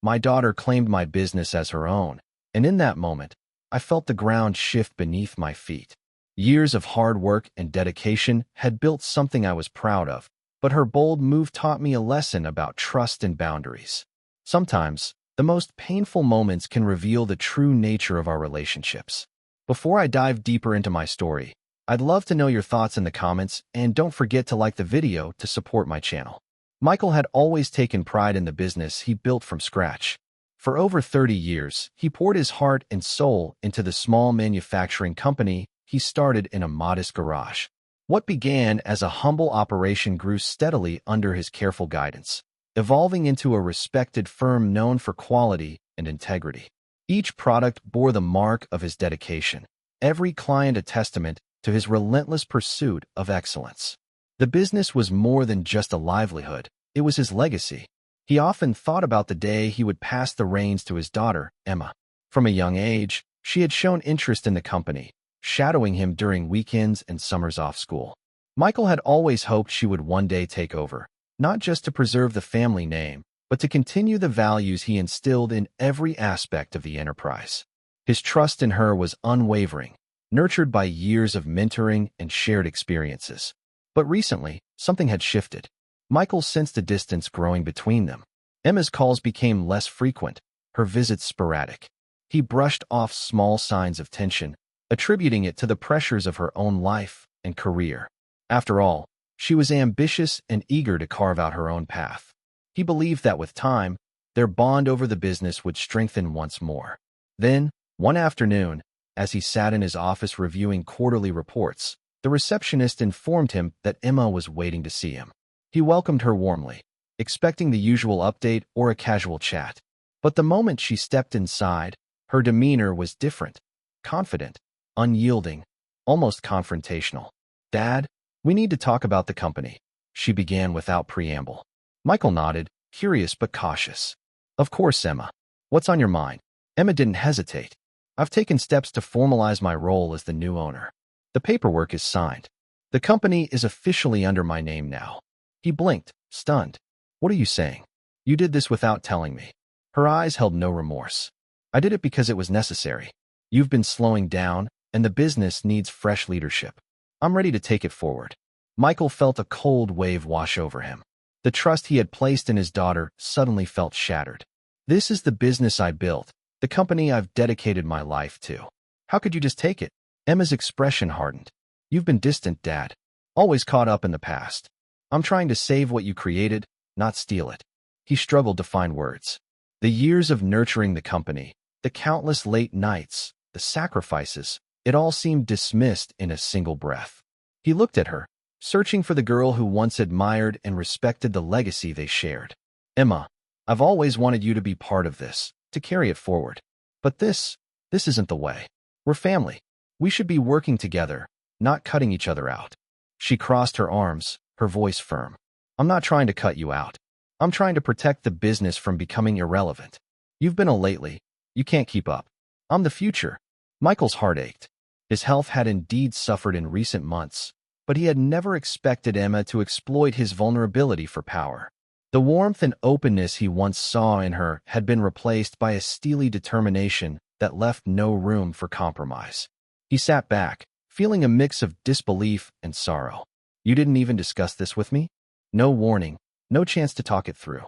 My daughter claimed my business as her own, and in that moment, I felt the ground shift beneath my feet. Years of hard work and dedication had built something I was proud of, but her bold move taught me a lesson about trust and boundaries. Sometimes, the most painful moments can reveal the true nature of our relationships. Before I dive deeper into my story, I'd love to know your thoughts in the comments, and don't forget to like the video to support my channel. Michael had always taken pride in the business he built from scratch. For over 30 years, he poured his heart and soul into the small manufacturing company he started in a modest garage. What began as a humble operation grew steadily under his careful guidance, evolving into a respected firm known for quality and integrity. Each product bore the mark of his dedication, every client a testament to his relentless pursuit of excellence. The business was more than just a livelihood, it was his legacy. He often thought about the day he would pass the reins to his daughter, Emma. From a young age, she had shown interest in the company, shadowing him during weekends and summers off school. Michael had always hoped she would one day take over, not just to preserve the family name, but to continue the values he instilled in every aspect of the enterprise. His trust in her was unwavering, nurtured by years of mentoring and shared experiences. But recently, something had shifted. Michael sensed a distance growing between them. Emma's calls became less frequent, her visits sporadic. He brushed off small signs of tension, attributing it to the pressures of her own life and career. After all, she was ambitious and eager to carve out her own path. He believed that with time, their bond over the business would strengthen once more. Then, one afternoon, as he sat in his office reviewing quarterly reports, the receptionist informed him that Emma was waiting to see him. He welcomed her warmly, expecting the usual update or a casual chat. But the moment she stepped inside, her demeanor was different, confident, unyielding, almost confrontational. "Dad, we need to talk about the company," she began without preamble. Michael nodded, curious but cautious. "Of course, Emma. What's on your mind?" Emma didn't hesitate. "I've taken steps to formalize my role as the new owner. The paperwork is signed. The company is officially under my name now." He blinked, stunned. "What are you saying? You did this without telling me." Her eyes held no remorse. "I did it because it was necessary. You've been slowing down, and the business needs fresh leadership. I'm ready to take it forward." Michael felt a cold wave wash over him. The trust he had placed in his daughter suddenly felt shattered. "This is the business I built, the company I've dedicated my life to. How could you just take it?" Emma's expression hardened. "You've been distant, Dad. Always caught up in the past. I'm trying to save what you created, not steal it." He struggled to find words. The years of nurturing the company, the countless late nights, the sacrifices, it all seemed dismissed in a single breath. He looked at her, searching for the girl who once admired and respected the legacy they shared. "Emma, I've always wanted you to be part of this, to carry it forward. But this isn't the way. We're family. We should be working together, not cutting each other out." She crossed her arms, her voice firm. "I'm not trying to cut you out. I'm trying to protect the business from becoming irrelevant. You've been a lately. You can't keep up. I'm the future." Michael's heart ached. His health had indeed suffered in recent months, but he had never expected Emma to exploit his vulnerability for power. The warmth and openness he once saw in her had been replaced by a steely determination that left no room for compromise. He sat back, feeling a mix of disbelief and sorrow. "You didn't even discuss this with me? No warning, no chance to talk it through."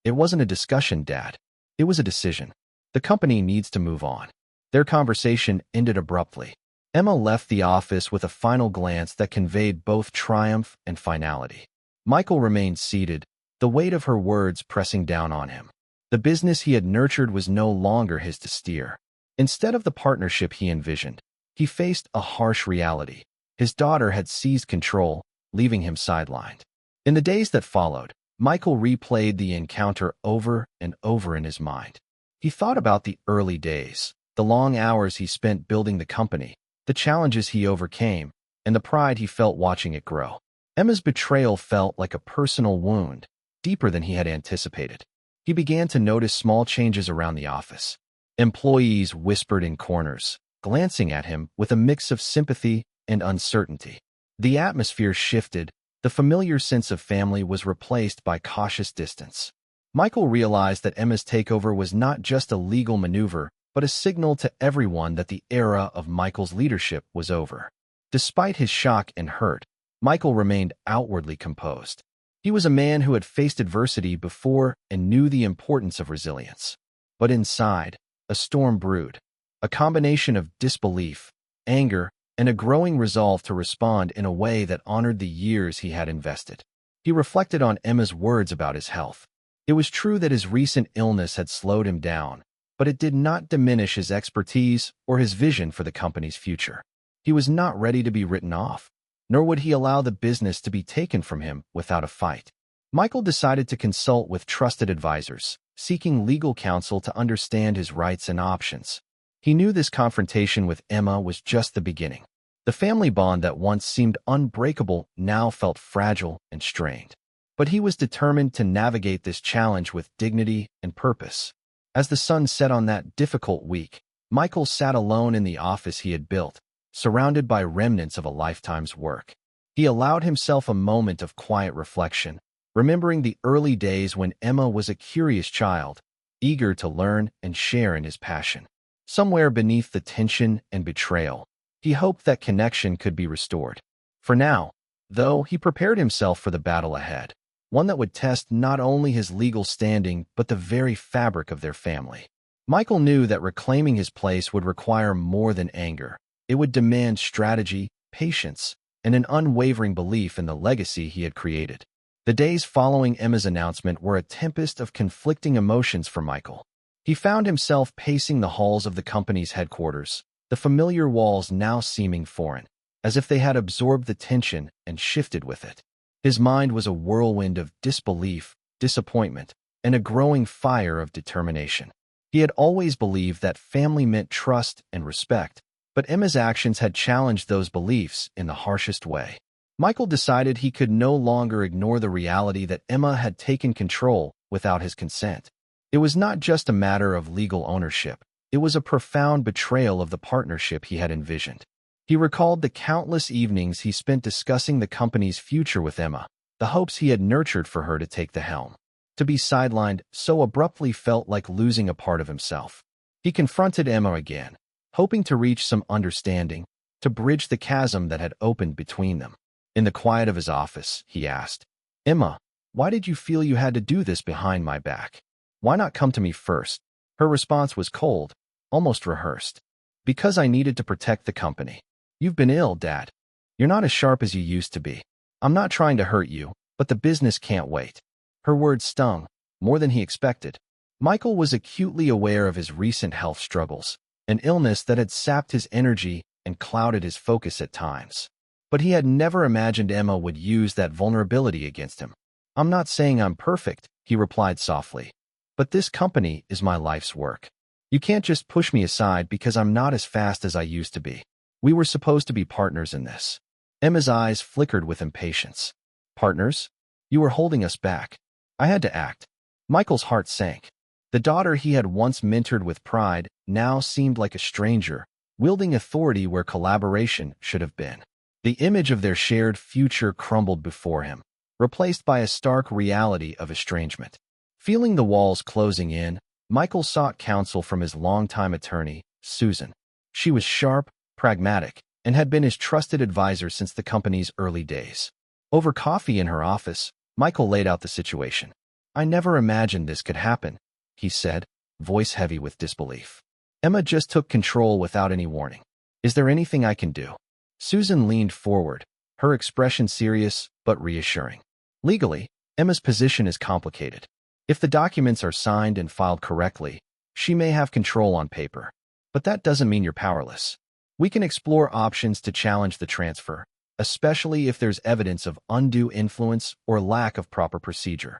"It wasn't a discussion, Dad. It was a decision. The company needs to move on." Their conversation ended abruptly. Emma left the office with a final glance that conveyed both triumph and finality. Michael remained seated, the weight of her words pressing down on him. The business he had nurtured was no longer his to steer. Instead of the partnership he envisioned, he faced a harsh reality. His daughter had seized control, leaving him sidelined. In the days that followed, Michael replayed the encounter over and over in his mind. He thought about the early days, the long hours he spent building the company, the challenges he overcame, and the pride he felt watching it grow. Emma's betrayal felt like a personal wound, deeper than he had anticipated. He began to notice small changes around the office. Employees whispered in corners, glancing at him with a mix of sympathy and uncertainty. The atmosphere shifted. The familiar sense of family was replaced by cautious distance. Michael realized that Emma's takeover was not just a legal maneuver, but a signal to everyone that the era of Michael's leadership was over. Despite his shock and hurt, Michael remained outwardly composed. He was a man who had faced adversity before and knew the importance of resilience. But inside, a storm brewed, a combination of disbelief, anger, and a growing resolve to respond in a way that honored the years he had invested. He reflected on Emma's words about his health. It was true that his recent illness had slowed him down, but it did not diminish his expertise or his vision for the company's future. He was not ready to be written off, nor would he allow the business to be taken from him without a fight. Michael decided to consult with trusted advisors, seeking legal counsel to understand his rights and options. He knew this confrontation with Emma was just the beginning. The family bond that once seemed unbreakable now felt fragile and strained. But he was determined to navigate this challenge with dignity and purpose. As the sun set on that difficult week, Michael sat alone in the office he had built, surrounded by remnants of a lifetime's work. He allowed himself a moment of quiet reflection, remembering the early days when Emma was a curious child, eager to learn and share in his passion. Somewhere beneath the tension and betrayal, he hoped that connection could be restored. For now, though, he prepared himself for the battle ahead, one that would test not only his legal standing but the very fabric of their family. Michael knew that reclaiming his place would require more than anger. It would demand strategy, patience, and an unwavering belief in the legacy he had created. The days following Emma's announcement were a tempest of conflicting emotions for Michael. He found himself pacing the halls of the company's headquarters, the familiar walls now seeming foreign, as if they had absorbed the tension and shifted with it. His mind was a whirlwind of disbelief, disappointment, and a growing fire of determination. He had always believed that family meant trust and respect, but Emma's actions had challenged those beliefs in the harshest way. Michael decided he could no longer ignore the reality that Emma had taken control without his consent. It was not just a matter of legal ownership. It was a profound betrayal of the partnership he had envisioned. He recalled the countless evenings he spent discussing the company's future with Emma, the hopes he had nurtured for her to take the helm. To be sidelined so abruptly felt like losing a part of himself. He confronted Emma again, hoping to reach some understanding, to bridge the chasm that had opened between them. In the quiet of his office, he asked, "Emma, why did you feel you had to do this behind my back? Why not come to me first?" Her response was cold, almost rehearsed. "Because I needed to protect the company. You've been ill, Dad. You're not as sharp as you used to be. I'm not trying to hurt you, but the business can't wait." Her words stung, more than he expected. Michael was acutely aware of his recent health struggles, an illness that had sapped his energy and clouded his focus at times. But he had never imagined Emma would use that vulnerability against him. "I'm not saying I'm perfect," he replied softly, "but this company is my life's work. You can't just push me aside because I'm not as fast as I used to be. We were supposed to be partners in this." Emma's eyes flickered with impatience. "Partners? You were holding us back." "I had to act." Michael's heart sank. The daughter he had once mentored with pride now seemed like a stranger, wielding authority where collaboration should have been. The image of their shared future crumbled before him, replaced by a stark reality of estrangement. Feeling the walls closing in, Michael sought counsel from his longtime attorney, Susan. She was sharp, pragmatic, and had been his trusted advisor since the company's early days. Over coffee in her office, Michael laid out the situation. "I never imagined this could happen," he said, voice heavy with disbelief. "Emma just took control without any warning. Is there anything I can do?" Susan leaned forward, her expression serious but reassuring. "Legally, Emma's position is complicated. If the documents are signed and filed correctly, she may have control on paper. But that doesn't mean you're powerless. We can explore options to challenge the transfer, especially if there's evidence of undue influence or lack of proper procedure."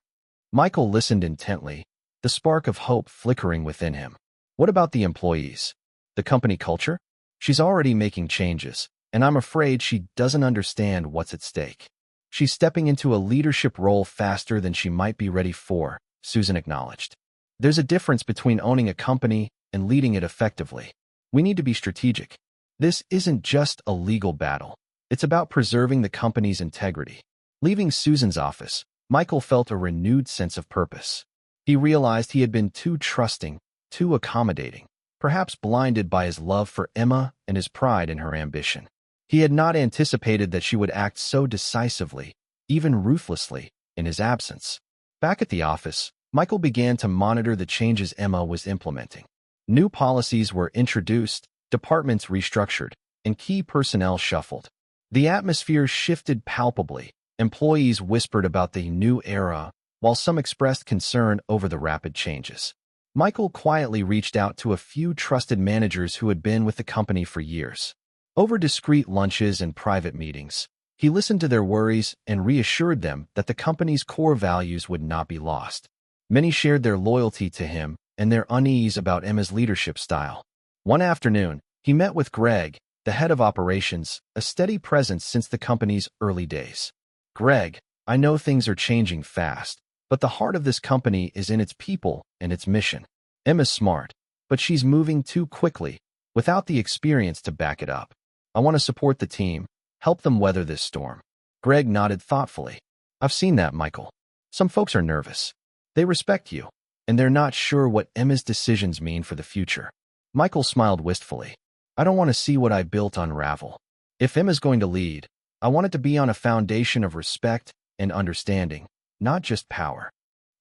Michael listened intently, the spark of hope flickering within him. "What about the employees? The company culture? She's already making changes, and I'm afraid she doesn't understand what's at stake. She's stepping into a leadership role faster than she might be ready for," Susan acknowledged. "There's a difference between owning a company and leading it effectively. We need to be strategic. This isn't just a legal battle. It's about preserving the company's integrity." Leaving Susan's office, Michael felt a renewed sense of purpose. He realized he had been too trusting, too accommodating, perhaps blinded by his love for Emma and his pride in her ambition. He had not anticipated that she would act so decisively, even ruthlessly, in his absence. Back at the office, Michael began to monitor the changes Emma was implementing. New policies were introduced, departments restructured, and key personnel shuffled. The atmosphere shifted palpably. Employees whispered about the new era, while some expressed concern over the rapid changes. Michael quietly reached out to a few trusted managers who had been with the company for years. Over discreet lunches and private meetings, he listened to their worries and reassured them that the company's core values would not be lost. Many shared their loyalty to him and their unease about Emma's leadership style. One afternoon, he met with Greg, the head of operations, a steady presence since the company's early days. "Greg, I know things are changing fast, but the heart of this company is in its people and its mission. Emma's smart, but she's moving too quickly, without the experience to back it up. I want to support the team, help them weather this storm." Greg nodded thoughtfully. "I've seen that, Michael. Some folks are nervous. They respect you, and they're not sure what Emma's decisions mean for the future." Michael smiled wistfully. "I don't want to see what I built unravel. If Emma's going to lead, I want it to be on a foundation of respect and understanding, not just power."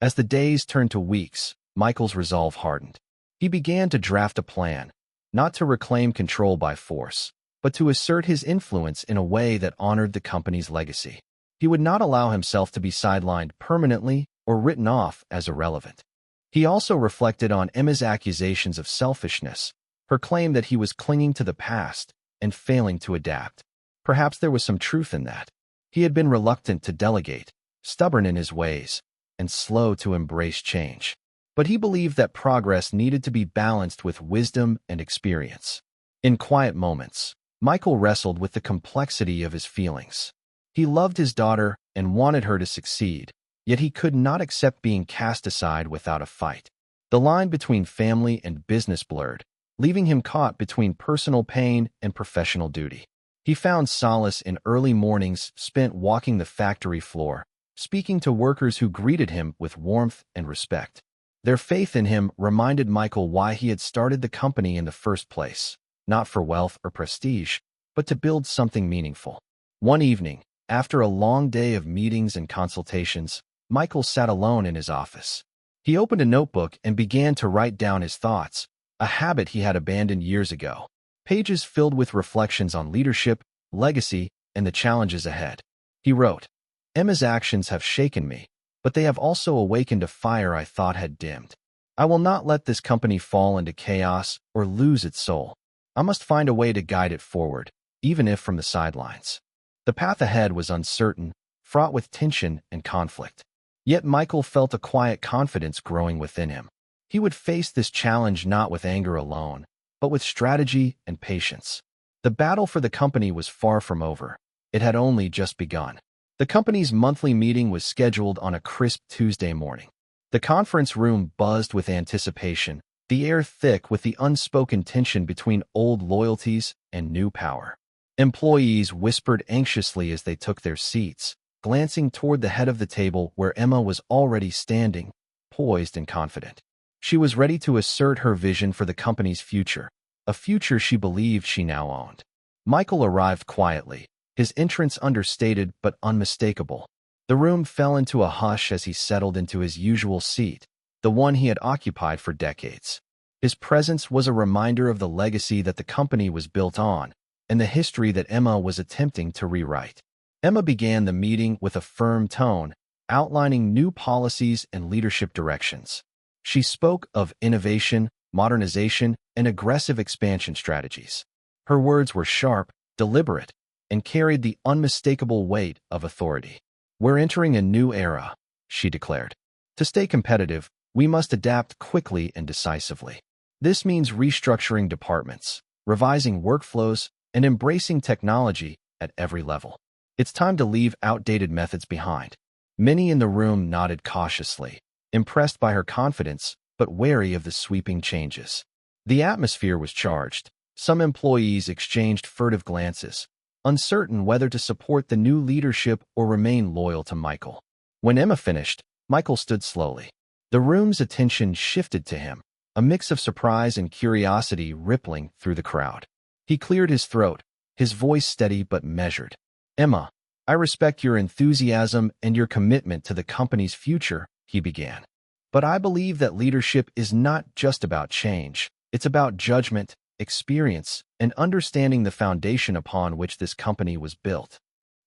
As the days turned to weeks, Michael's resolve hardened. He began to draft a plan, not to reclaim control by force, but to assert his influence in a way that honored the company's legacy. He would not allow himself to be sidelined permanently or written off as irrelevant. He also reflected on Emma's accusations of selfishness, her claim that he was clinging to the past and failing to adapt. Perhaps there was some truth in that. He had been reluctant to delegate, stubborn in his ways, and slow to embrace change. But he believed that progress needed to be balanced with wisdom and experience. In quiet moments, Michael wrestled with the complexity of his feelings. He loved his daughter and wanted her to succeed, yet he could not accept being cast aside without a fight. The line between family and business blurred, leaving him caught between personal pain and professional duty. He found solace in early mornings spent walking the factory floor, speaking to workers who greeted him with warmth and respect. Their faith in him reminded Michael why he had started the company in the first place, not for wealth or prestige, but to build something meaningful. One evening, after a long day of meetings and consultations, Michael sat alone in his office. He opened a notebook and began to write down his thoughts, a habit he had abandoned years ago. Pages filled with reflections on leadership, legacy, and the challenges ahead. He wrote, "Emma's actions have shaken me, but they have also awakened a fire I thought had dimmed. I will not let this company fall into chaos or lose its soul. I must find a way to guide it forward, even if from the sidelines." The path ahead was uncertain, fraught with tension and conflict. Yet Michael felt a quiet confidence growing within him. He would face this challenge not with anger alone, but with strategy and patience. The battle for the company was far from over. It had only just begun. The company's monthly meeting was scheduled on a crisp Tuesday morning. The conference room buzzed with anticipation, the air thick with the unspoken tension between old loyalties and new power. Employees whispered anxiously as they took their seats, glancing toward the head of the table where Emma was already standing, poised and confident. She was ready to assert her vision for the company's future, a future she believed she now owned. Michael arrived quietly, his entrance understated but unmistakable. The room fell into a hush as he settled into his usual seat, the one he had occupied for decades. His presence was a reminder of the legacy that the company was built on, and the history that Emma was attempting to rewrite. Emma began the meeting with a firm tone, outlining new policies and leadership directions. She spoke of innovation, modernization, and aggressive expansion strategies. Her words were sharp, deliberate, and carried the unmistakable weight of authority. "We're entering a new era," she declared. "To stay competitive, we must adapt quickly and decisively. This means restructuring departments, revising workflows, and embracing technology at every level. It's time to leave outdated methods behind." Many in the room nodded cautiously, impressed by her confidence, but wary of the sweeping changes. The atmosphere was charged. Some employees exchanged furtive glances, uncertain whether to support the new leadership or remain loyal to Michael. When Emma finished, Michael stood slowly. The room's attention shifted to him, a mix of surprise and curiosity rippling through the crowd. He cleared his throat, his voice steady but measured. "Emma, I respect your enthusiasm and your commitment to the company's future," he began. "But I believe that leadership is not just about change. It's about judgment, experience, and understanding the foundation upon which this company was built."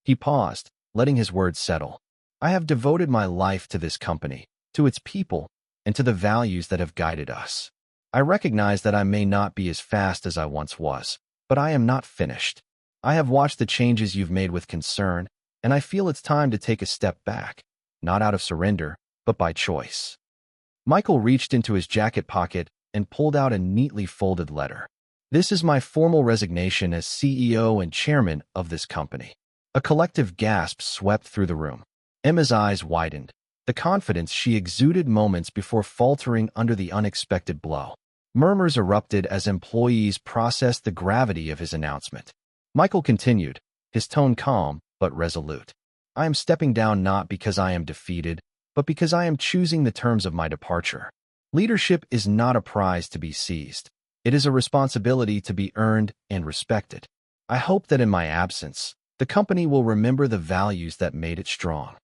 He paused, letting his words settle. "I have devoted my life to this company, to its people, and to the values that have guided us. I recognize that I may not be as fast as I once was, but I am not finished. I have watched the changes you've made with concern, and I feel it's time to take a step back, not out of surrender, but by choice." Michael reached into his jacket pocket and pulled out a neatly folded letter. "This is my formal resignation as CEO and chairman of this company." A collective gasp swept through the room. Emma's eyes widened, the confidence she exuded moments before faltering under the unexpected blow. Murmurs erupted as employees processed the gravity of his announcement. Michael continued, his tone calm but resolute. "I am stepping down not because I am defeated, but because I am choosing the terms of my departure. Leadership is not a prize to be seized. It is a responsibility to be earned and respected. I hope that in my absence, the company will remember the values that made it strong."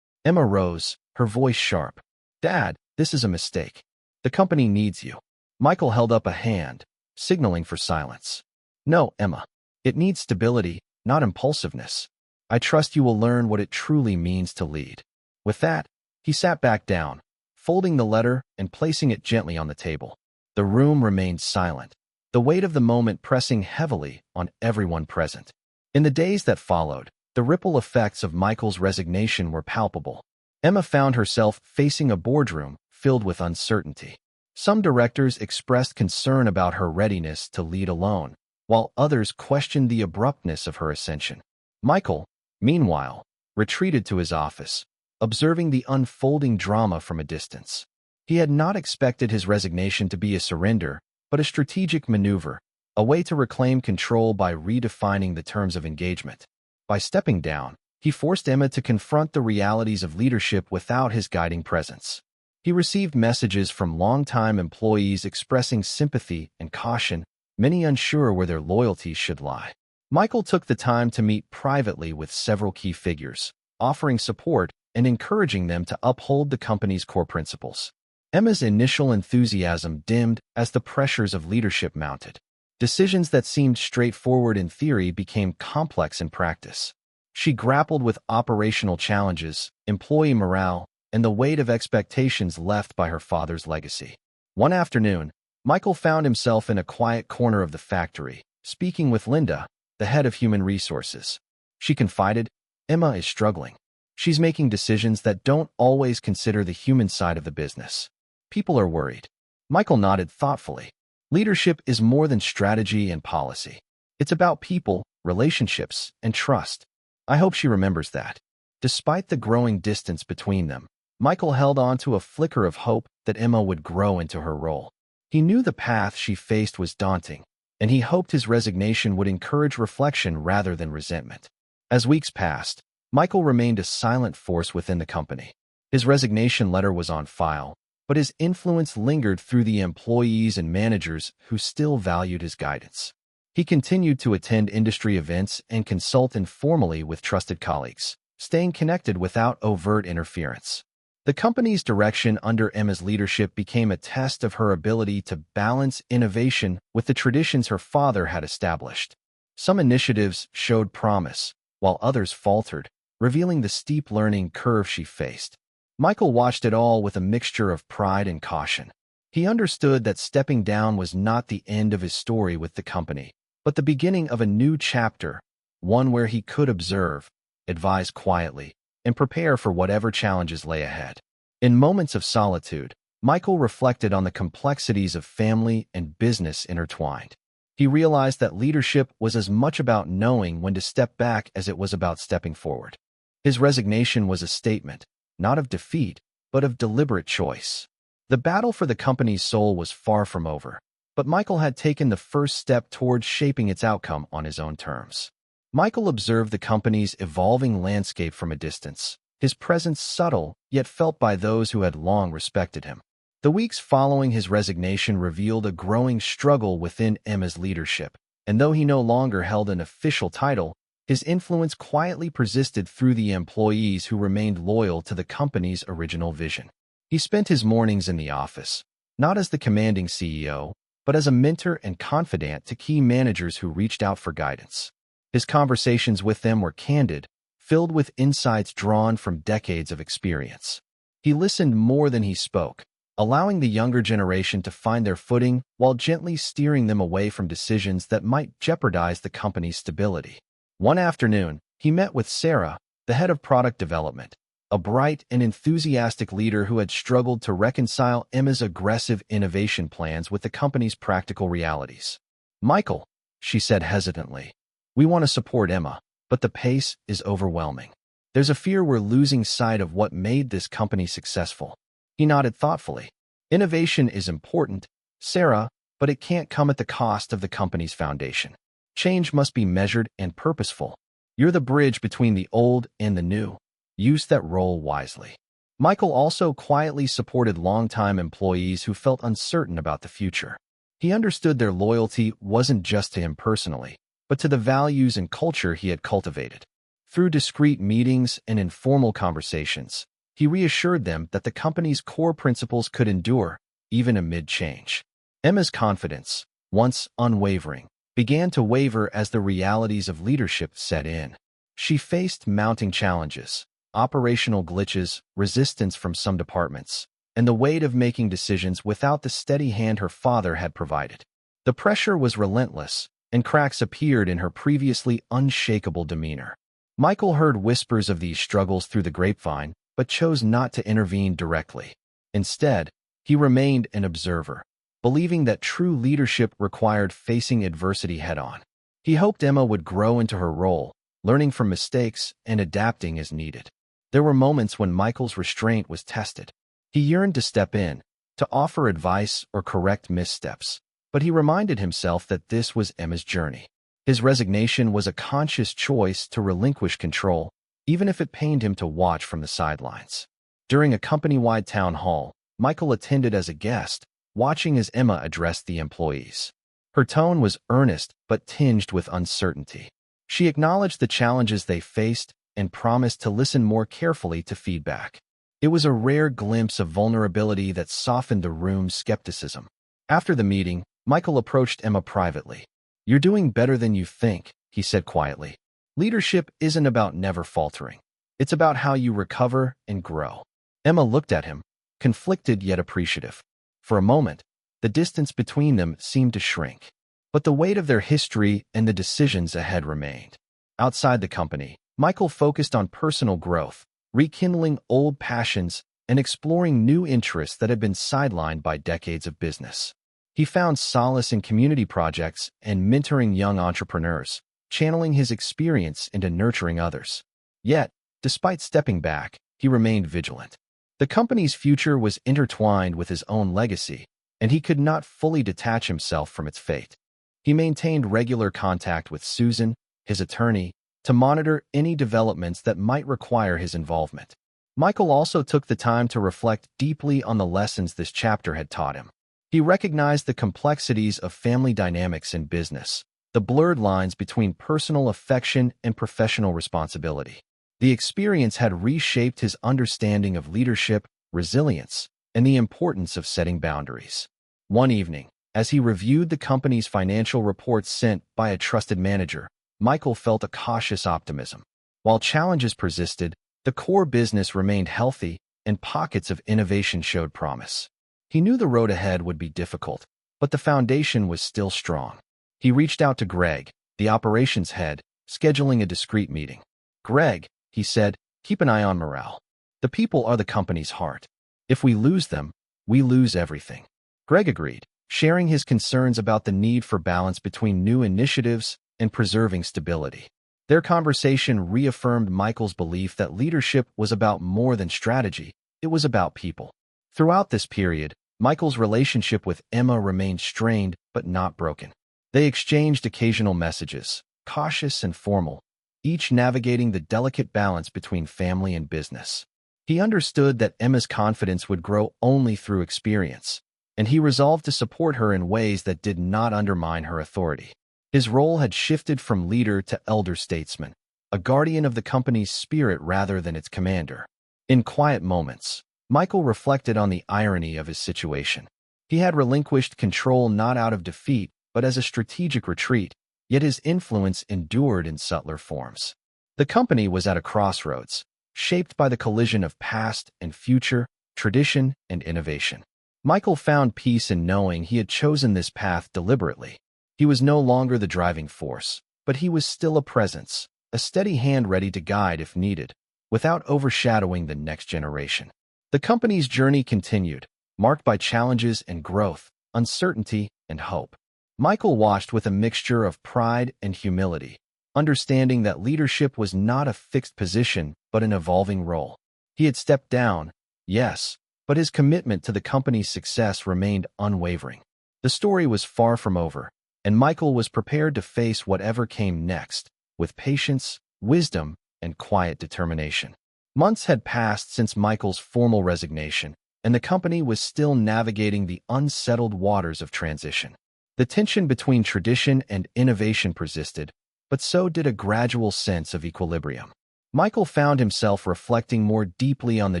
Emma rose, her voice sharp. "Dad, this is a mistake. The company needs you." Michael held up a hand, signaling for silence. "No, Emma. It needs stability, not impulsiveness. I trust you will learn what it truly means to lead." With that, he sat back down, folding the letter and placing it gently on the table. The room remained silent, the weight of the moment pressing heavily on everyone present. In the days that followed, the ripple effects of Michael's resignation were palpable. Emma found herself facing a boardroom filled with uncertainty. Some directors expressed concern about her readiness to lead alone, while others questioned the abruptness of her ascension. Michael, meanwhile, retreated to his office, observing the unfolding drama from a distance. He had not expected his resignation to be a surrender, but a strategic maneuver, a way to reclaim control by redefining the terms of engagement. By stepping down, he forced Emma to confront the realities of leadership without his guiding presence. He received messages from longtime employees expressing sympathy and caution, many unsure where their loyalties should lie. Michael took the time to meet privately with several key figures, offering support and encouraging them to uphold the company's core principles. Emma's initial enthusiasm dimmed as the pressures of leadership mounted. Decisions that seemed straightforward in theory became complex in practice. She grappled with operational challenges, employee morale, and the weight of expectations left by her father's legacy. One afternoon, Michael found himself in a quiet corner of the factory, speaking with Linda, the head of human resources. She confided, "Emma is struggling. She's making decisions that don't always consider the human side of the business. People are worried." Michael nodded thoughtfully. "Leadership is more than strategy and policy. It's about people, relationships, and trust. I hope she remembers that." Despite the growing distance between them, Michael held on to a flicker of hope that Emma would grow into her role. He knew the path she faced was daunting, and he hoped his resignation would encourage reflection rather than resentment. As weeks passed, Michael remained a silent force within the company. His resignation letter was on file, but his influence lingered through the employees and managers who still valued his guidance. He continued to attend industry events and consult informally with trusted colleagues, staying connected without overt interference. The company's direction under Emma's leadership became a test of her ability to balance innovation with the traditions her father had established. Some initiatives showed promise, while others faltered, revealing the steep learning curve she faced. Michael watched it all with a mixture of pride and caution. He understood that stepping down was not the end of his story with the company, but the beginning of a new chapter, one where he could observe, advise quietly, and prepare for whatever challenges lay ahead. In moments of solitude, Michael reflected on the complexities of family and business intertwined. He realized that leadership was as much about knowing when to step back as it was about stepping forward. His resignation was a statement, not of defeat, but of deliberate choice. The battle for the company's soul was far from over, but Michael had taken the first step towards shaping its outcome on his own terms. Michael observed the company's evolving landscape from a distance, his presence subtle yet felt by those who had long respected him. The weeks following his resignation revealed a growing struggle within Emma's leadership, and though he no longer held an official title, his influence quietly persisted through the employees who remained loyal to the company's original vision. He spent his mornings in the office, not as the commanding CEO, but as a mentor and confidant to key managers who reached out for guidance. His conversations with them were candid, filled with insights drawn from decades of experience. He listened more than he spoke, allowing the younger generation to find their footing while gently steering them away from decisions that might jeopardize the company's stability. One afternoon, he met with Sarah, the head of product development, a bright and enthusiastic leader who had struggled to reconcile Emma's aggressive innovation plans with the company's practical realities. "Michael," she said hesitantly, "we want to support Emma, but the pace is overwhelming. There's a fear we're losing sight of what made this company successful." He nodded thoughtfully. "Innovation is important, Sarah, but it can't come at the cost of the company's foundation. Change must be measured and purposeful. You're the bridge between the old and the new. Use that role wisely." Michael also quietly supported longtime employees who felt uncertain about the future. He understood their loyalty wasn't just to him personally, but to the values and culture he had cultivated. Through discreet meetings and informal conversations, he reassured them that the company's core principles could endure, even amid change. Emma's confidence, once unwavering, began to waver as the realities of leadership set in. She faced mounting challenges, operational glitches, resistance from some departments, and the weight of making decisions without the steady hand her father had provided. The pressure was relentless, and cracks appeared in her previously unshakable demeanor. Michael heard whispers of these struggles through the grapevine, but chose not to intervene directly. Instead, he remained an observer, believing that true leadership required facing adversity head-on. He hoped Emma would grow into her role, learning from mistakes and adapting as needed. There were moments when Michael's restraint was tested. He yearned to step in, to offer advice or correct missteps, but he reminded himself that this was Emma's journey. His resignation was a conscious choice to relinquish control, even if it pained him to watch from the sidelines. During a company-wide town hall, Michael attended as a guest, watching as Emma addressed the employees. Her tone was earnest but tinged with uncertainty. She acknowledged the challenges they faced and promised to listen more carefully to feedback. It was a rare glimpse of vulnerability that softened the room's skepticism. After the meeting, Michael approached Emma privately. "You're doing better than you think," he said quietly. "Leadership isn't about never faltering. It's about how you recover and grow." Emma looked at him, conflicted yet appreciative. For a moment, the distance between them seemed to shrink. But the weight of their history and the decisions ahead remained. Outside the company, Michael focused on personal growth, rekindling old passions and exploring new interests that had been sidelined by decades of business. He found solace in community projects and mentoring young entrepreneurs, channeling his experience into nurturing others. Yet, despite stepping back, he remained vigilant. The company's future was intertwined with his own legacy, and he could not fully detach himself from its fate. He maintained regular contact with Susan, his attorney, to monitor any developments that might require his involvement. Michael also took the time to reflect deeply on the lessons this chapter had taught him. He recognized the complexities of family dynamics in business, the blurred lines between personal affection and professional responsibility. The experience had reshaped his understanding of leadership, resilience, and the importance of setting boundaries. One evening, as he reviewed the company's financial reports sent by a trusted manager, Michael felt a cautious optimism. While challenges persisted, the core business remained healthy, and pockets of innovation showed promise. He knew the road ahead would be difficult, but the foundation was still strong. He reached out to Greg, the operations head, scheduling a discreet meeting. "Greg," he said, "keep an eye on morale. The people are the company's heart. If we lose them, we lose everything." Greg agreed, sharing his concerns about the need for balance between new initiatives and preserving stability. Their conversation reaffirmed Michael's belief that leadership was about more than strategy, it was about people. Throughout this period, Michael's relationship with Emma remained strained but not broken. They exchanged occasional messages, cautious and formal, each navigating the delicate balance between family and business. He understood that Emma's confidence would grow only through experience, and he resolved to support her in ways that did not undermine her authority. His role had shifted from leader to elder statesman, a guardian of the company's spirit rather than its commander. In quiet moments, Michael reflected on the irony of his situation. He had relinquished control not out of defeat, but as a strategic retreat, yet his influence endured in subtler forms. The company was at a crossroads, shaped by the collision of past and future, tradition and innovation. Michael found peace in knowing he had chosen this path deliberately. He was no longer the driving force, but he was still a presence, a steady hand ready to guide if needed, without overshadowing the next generation. The company's journey continued, marked by challenges and growth, uncertainty and hope. Michael watched with a mixture of pride and humility, understanding that leadership was not a fixed position but an evolving role. He had stepped down, yes, but his commitment to the company's success remained unwavering. The story was far from over, and Michael was prepared to face whatever came next, with patience, wisdom, and quiet determination. Months had passed since Michael's formal resignation, and the company was still navigating the unsettled waters of transition. The tension between tradition and innovation persisted, but so did a gradual sense of equilibrium. Michael found himself reflecting more deeply on the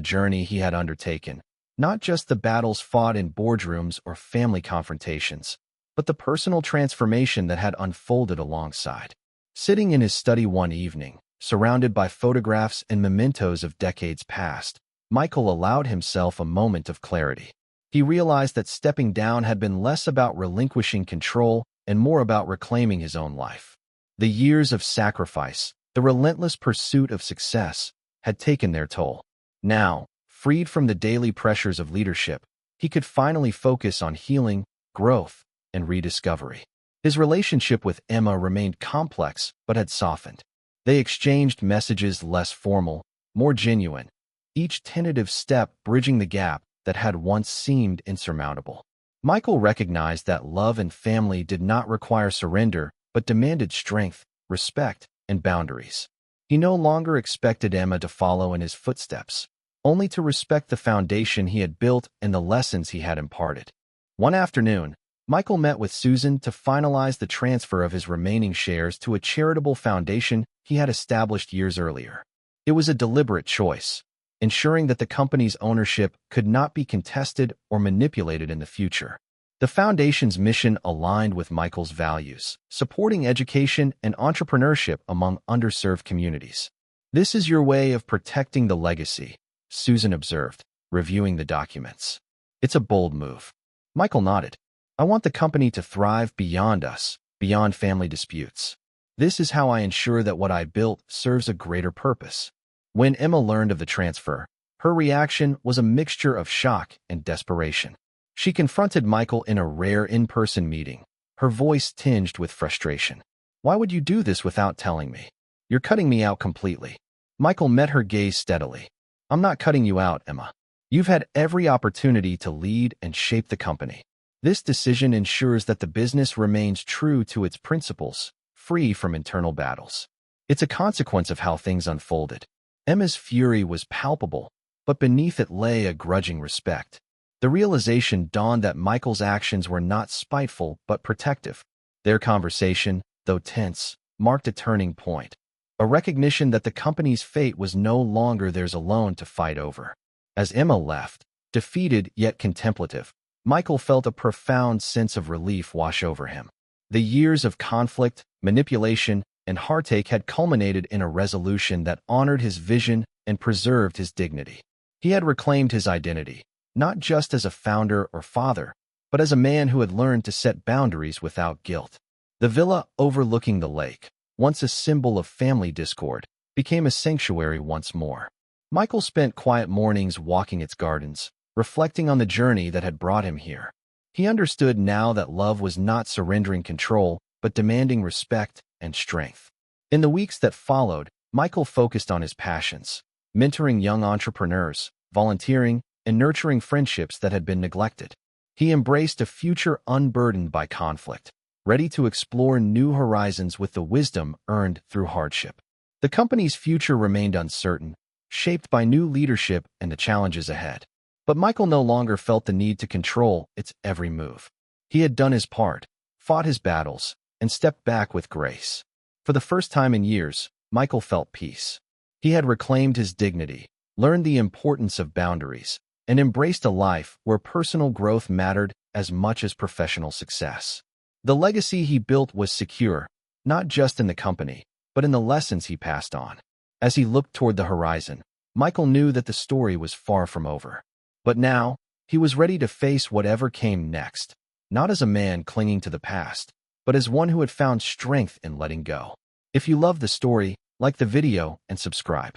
journey he had undertaken, not just the battles fought in boardrooms or family confrontations, but the personal transformation that had unfolded alongside. Sitting in his study one evening, surrounded by photographs and mementos of decades past, Michael allowed himself a moment of clarity. He realized that stepping down had been less about relinquishing control and more about reclaiming his own life. The years of sacrifice, the relentless pursuit of success, had taken their toll. Now, freed from the daily pressures of leadership, he could finally focus on healing, growth, and rediscovery. His relationship with Emma remained complex but had softened. They exchanged messages less formal, more genuine, each tentative step bridging the gap that had once seemed insurmountable. Michael recognized that love and family did not require surrender but demanded strength, respect, and boundaries. He no longer expected Emma to follow in his footsteps, only to respect the foundation he had built and the lessons he had imparted. One afternoon, Michael met with Susan to finalize the transfer of his remaining shares to a charitable foundation he had established years earlier. It was a deliberate choice, ensuring that the company's ownership could not be contested or manipulated in the future. The foundation's mission aligned with Michael's values, supporting education and entrepreneurship among underserved communities. "This is your way of protecting the legacy," Susan observed, reviewing the documents. "It's a bold move." Michael nodded. "I want the company to thrive beyond us, beyond family disputes. This is how I ensure that what I built serves a greater purpose." When Emma learned of the transfer, her reaction was a mixture of shock and desperation. She confronted Michael in a rare in-person meeting, her voice tinged with frustration. "Why would you do this without telling me? You're cutting me out completely." Michael met her gaze steadily. "I'm not cutting you out, Emma. You've had every opportunity to lead and shape the company. This decision ensures that the business remains true to its principles, free from internal battles. It's a consequence of how things unfolded." Emma's fury was palpable, but beneath it lay a grudging respect. The realization dawned that Michael's actions were not spiteful but protective. Their conversation, though tense, marked a turning point, a recognition that the company's fate was no longer theirs alone to fight over. As Emma left, defeated yet contemplative, Michael felt a profound sense of relief wash over him. The years of conflict, manipulation, and heartache had culminated in a resolution that honored his vision and preserved his dignity. He had reclaimed his identity, not just as a founder or father, but as a man who had learned to set boundaries without guilt. The villa overlooking the lake, once a symbol of family discord, became a sanctuary once more. Michael spent quiet mornings walking its gardens, reflecting on the journey that had brought him here. He understood now that love was not surrendering control, but demanding respect and strength. In the weeks that followed, Michael focused on his passions, mentoring young entrepreneurs, volunteering, and nurturing friendships that had been neglected. He embraced a future unburdened by conflict, ready to explore new horizons with the wisdom earned through hardship. The company's future remained uncertain, shaped by new leadership and the challenges ahead. But Michael no longer felt the need to control its every move. He had done his part, fought his battles, and stepped back with grace. For the first time in years, Michael felt peace. He had reclaimed his dignity, learned the importance of boundaries, and embraced a life where personal growth mattered as much as professional success. The legacy he built was secure, not just in the company, but in the lessons he passed on. As he looked toward the horizon, Michael knew that the story was far from over. But now, he was ready to face whatever came next, not as a man clinging to the past, but as one who had found strength in letting go. If you love the story, like the video and subscribe.